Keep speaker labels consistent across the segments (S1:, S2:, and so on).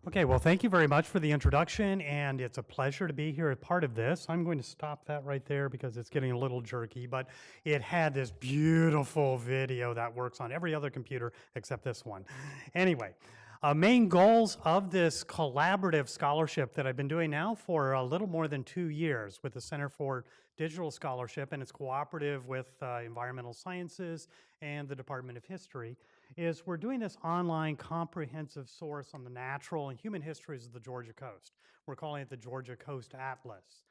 S1: Okay, well, thank you very much for the introduction, and it's a pleasure to be here as part of this. I'm going to stop that right there because it's getting a little jerky, but it had this beautiful video that works on every other computer except this one. Anyway, main goals of this collaborative scholarship that I've been doing now for a little more than 2 years with the Center for Digital Scholarship, and it's cooperative with Environmental Sciences and the Department of History, is we're doing this online comprehensive source on the natural and human histories of the Georgia coast. We're calling it the Georgia Coast Atlas.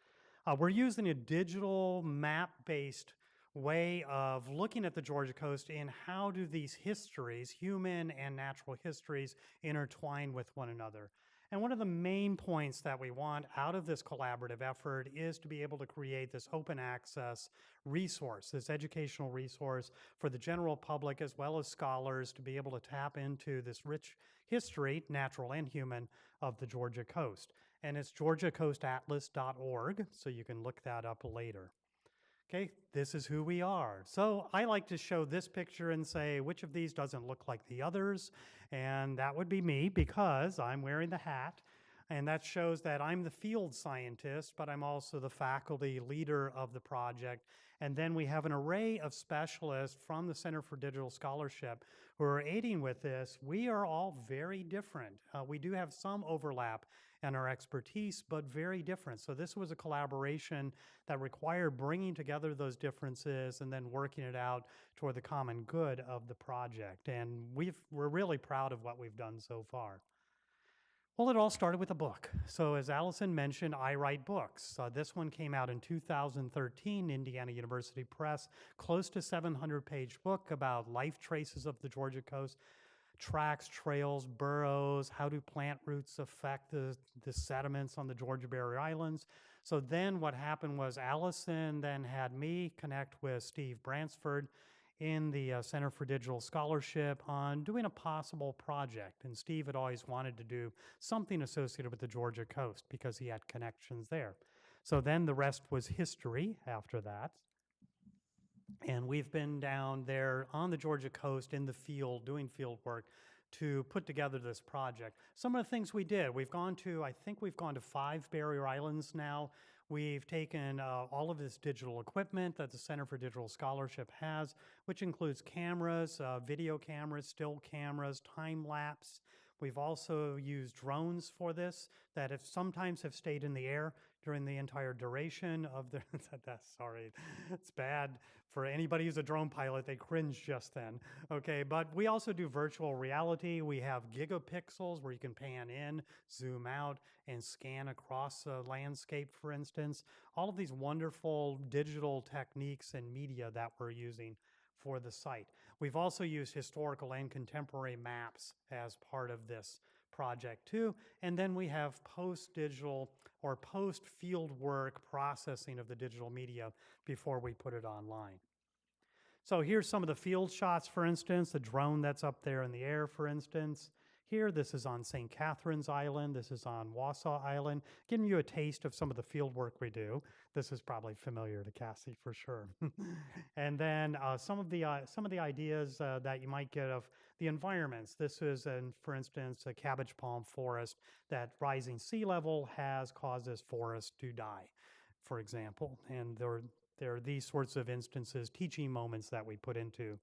S1: We're using a digital map-based way of looking at the Georgia coast and how do these histories, human and natural histories, intertwine with one another. And one of the main points that we want out of this collaborative effort is to be able to create this open access resource, this educational resource for the general public as well as scholars to be able to tap into this rich history, natural and human, of the Georgia coast. And it's georgiacoastatlas.org, so you can look that up later. Okay, this is who we are. So I like to show this picture and say, which of these doesn't look like the others? And that would be me because I'm wearing the hat. And that shows that I'm the field scientist, but I'm also the faculty leader of the project. And then we have an array of specialists from the Center for Digital Scholarship who are aiding with this. We are all very different. We do have some overlap in our expertise, but very different. So this was a collaboration that required bringing together those differences and then working it out toward the common good of the project. And we're really proud of what we've done so far. Well, it all started with a book. So as Allison mentioned, I write books. This one came out in 2013, Indiana University Press, close to 700-page book about life traces of the Georgia coast, tracks, trails, burrows, how do plant roots affect the sediments on the Georgia Barrier Islands. So then what happened was Allison then had me connect with Steve Bransford in the Center for Digital Scholarship on doing a possible project. And Steve had always wanted to do something associated with the Georgia coast because he had connections there. So then the rest was history after that. And we've been down there on the Georgia coast in the field doing field work to put together this project. Some of the things we did, I think we've gone to 5 barrier islands now. We've taken all of this digital equipment that the Center for Digital Scholarship has, which includes cameras, video cameras, still cameras, time lapse. We've also used drones for this that sometimes have stayed in the air during the entire duration of the, sorry, it's bad for anybody who's a drone pilot, they cringe just then, okay? But we also do virtual reality. We have gigapixels where you can pan in, zoom out, and scan across a landscape, for instance. All of these wonderful digital techniques and media that we're using for the site. We've also used historical and contemporary maps as part of this project too. And then we have post-digital or post-field work processing of the digital media before we put it online. So here's some of the field shots, for instance, the drone that's up there in the air, for instance. Here, this is on St. Catherine's Island. This is on Wausau Island, giving you a taste of some of the field work we do. This is probably familiar to Cassie for sure. And then some of the ideas that you might get of the environments. This is, for instance, a cabbage palm forest that rising sea level has caused this forest to die, for example. And there are these sorts of instances, teaching moments that we put into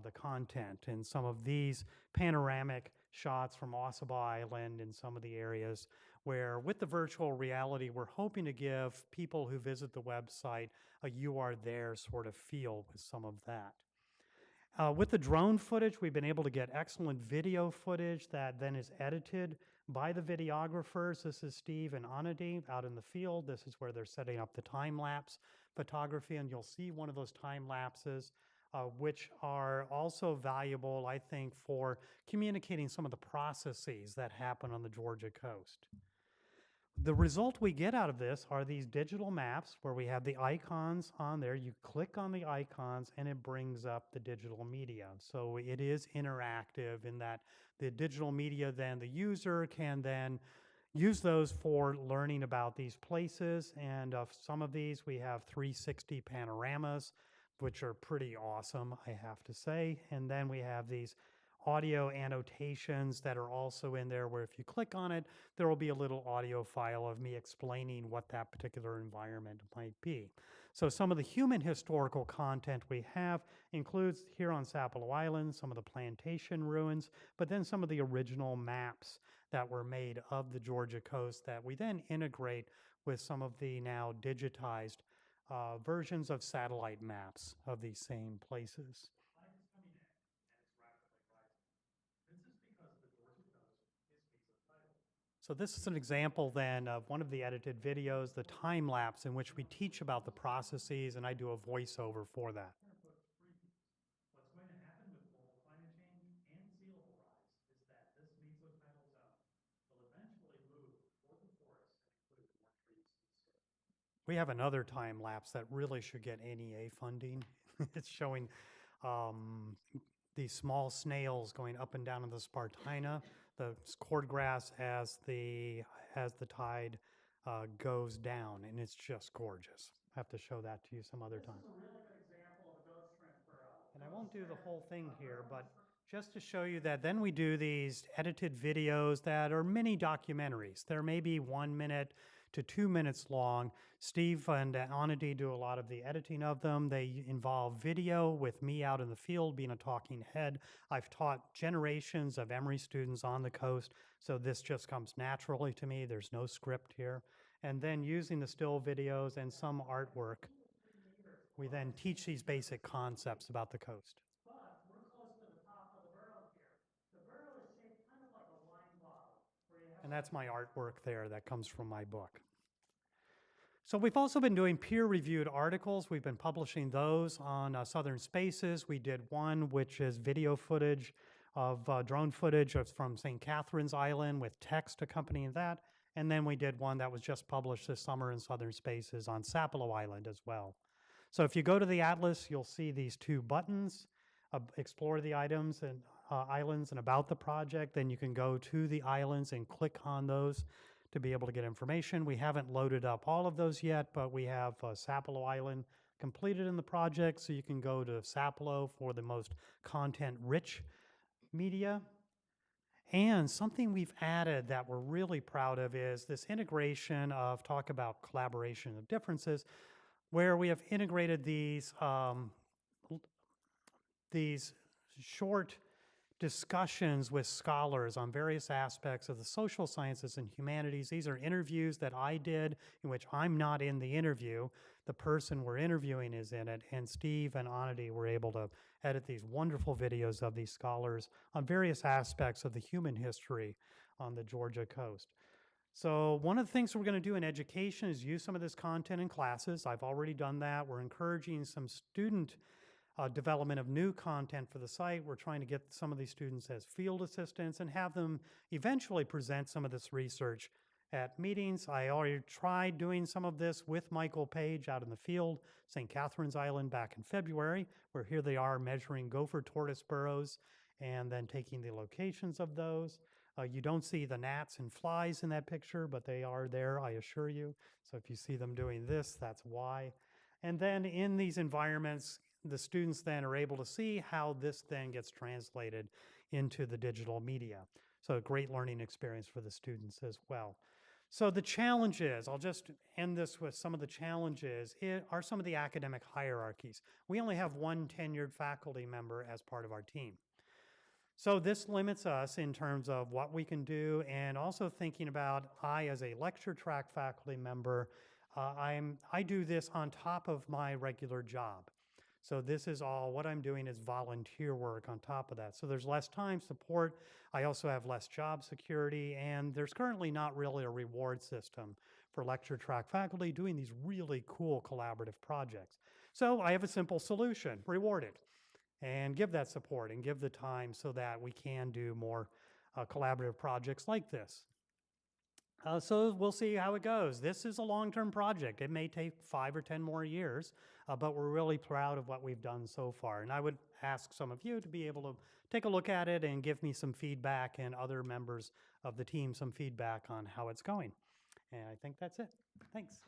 S1: the content. And some of these panoramic shots from Ossabaw Island and some of the areas where with the virtual reality, we're hoping to give people who visit the website a you are there sort of feel with some of that. With the drone footage, we've been able to get excellent video footage that then is edited by the videographers. This is Steve and Anadi out in the field. This is where they're setting up the time-lapse photography, and you'll see one of those time lapses, which are also valuable, I think, for communicating some of the processes that happen on the Georgia coast. The result we get out of this are these digital maps where we have the icons on there. You click on the icons and it brings up the digital media. So it is interactive in that the digital media, then the user can then use those for learning about these places. And of some of these, we have 360 panoramas, which are pretty awesome, I have to say. And then we have these audio annotations that are also in there where if you click on it, there will be a little audio file of me explaining what that particular environment might be. So some of the human historical content we have includes here on Sapelo Island, some of the plantation ruins, but then some of the original maps that were made of the Georgia coast that we then integrate with some of the now digitized versions of satellite maps of these same places. So this is an example then of one of the edited videos, the time lapse, in which we teach about the processes, and I do a voiceover for that. What's going to happen with global climate change and sea level rise is that this mesotidal zone will eventually move toward the forest and include more trees. We have another time lapse that really should get NEA funding. It's showing these small snails going up and down in the Spartina, the cordgrass as the tide goes down, and it's just gorgeous. I have to show that to you some other time. This is a really good example of a ghost shrimp burrow. And I won't do the whole thing here, but just to show you that then we do these edited videos that are mini documentaries. They're maybe 1 minute to 2 minutes long. Steve and Anadi do a lot of the editing of them. They involve video with me out in the field being a talking head. I've taught generations of Emory students on the coast, so this just comes naturally to me. There's no script here. And then using the still videos and some artwork, we then teach these basic concepts about the coast. But we're close to the top of the burrow here. The burrow is shaped kind of like a wine bottle. And that's my artwork there that comes from my book. So we've also been doing peer-reviewed articles. We've been publishing those on Southern Spaces. We did one which is video footage of drone footage from St. Catharines Island with text accompanying that. And then we did one that was just published this summer in Southern Spaces on Sapelo Island as well. So if you go to the atlas, you'll see these two buttons, explore the items and islands and about the project. Then you can go to the islands and click on those to be able to get information. We haven't loaded up all of those yet, but we have Sapelo Island completed in the project, so you can go to Sapelo for the most content-rich media. And something we've added that we're really proud of is this integration of talk about collaboration of differences, where we have integrated these short discussions with scholars on various aspects of the social sciences and humanities. These are interviews that I did in which I'm not in the interview. The person we're interviewing is in it, and Steve and Anadi were able to edit these wonderful videos of these scholars on various aspects of the human history on the Georgia coast. So one of the things we're going to do in education is use some of this content in classes. I've already done that. We're encouraging some student development of new content for the site. We're trying to get some of these students as field assistants and have them eventually present some of this research at meetings. I already tried doing some of this with Michael Page out in the field, St. Catharines Island back in February, where here they are measuring gopher tortoise burrows and then taking the locations of those. You don't see the gnats and flies in that picture, but they are there, I assure you. So if you see them doing this, that's why. And then in these environments, the students then are able to see how this then gets translated into the digital media. So a great learning experience for the students as well. So the challenges, I'll just end this with some of the challenges, are some of the academic hierarchies. We only have one tenured faculty member as part of our team. So this limits us in terms of what we can do, and also thinking about I as a lecture track faculty member, I do this on top of my regular job. So this is all, what I'm doing is volunteer work on top of that. So there's less time support. I also have less job security, and there's currently not really a reward system for lecture track faculty doing these really cool collaborative projects. So I have a simple solution: reward it and give that support and give the time so that we can do more collaborative projects like this. So we'll see how it goes. This is a long-term project. It may take 5 or 10 more years, but we're really proud of what we've done so far. And I would ask some of you to be able to take a look at it and give me some feedback, and other members of the team some feedback on how it's going. And I think that's it. Thanks.